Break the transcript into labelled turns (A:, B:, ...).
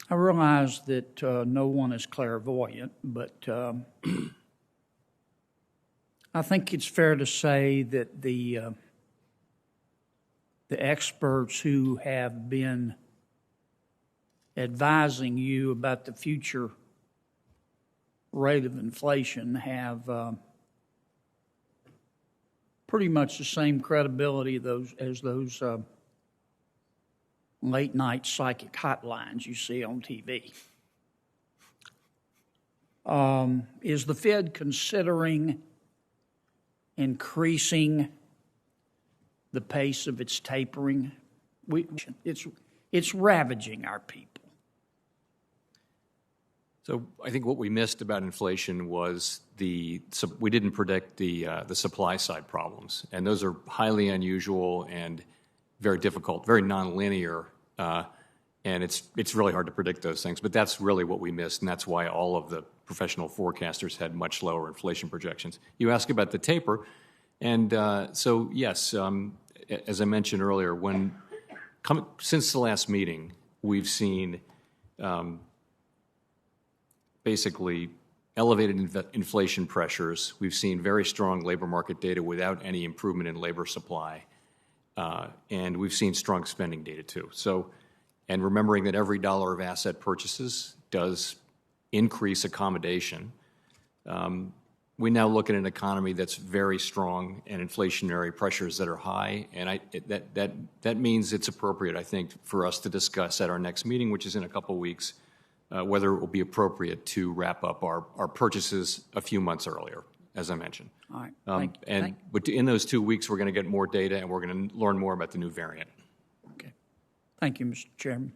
A: I realize that no one is clairvoyant, but I think it's fair to say that the experts who have been advising you about the future rate of inflation have pretty much the same credibility as those late-night psychic hotlines you see on TV. Is the Fed considering increasing the pace of its tapering? It's ravaging our people.
B: So I think what we missed about inflation was we didn't predict the supply side problems, and those are highly unusual and very difficult, very nonlinear, and it's really hard to predict those things. But that's really what we missed, and that's why all of the professional forecasters had much lower inflation projections. You ask about the taper, and so yes, as I mentioned earlier, since the last meeting, we've seen basically elevated inflation pressures. We've seen very strong labor market data without any improvement in labor supply. And we've seen strong spending data too. So, and remembering that every dollar of asset purchases does increase accommodation, we now look at an economy that's very strong and inflationary pressures that are high. And that means it's appropriate, I think, for us to discuss at our next meeting, which is in a couple weeks, whether it will be appropriate to wrap up our purchases a few months earlier, as I mentioned.
A: All right.
B: But in those 2 weeks, we're going to get more data and we're going to learn more about the new variant.
A: Okay. Thank you, Mr. Chairman.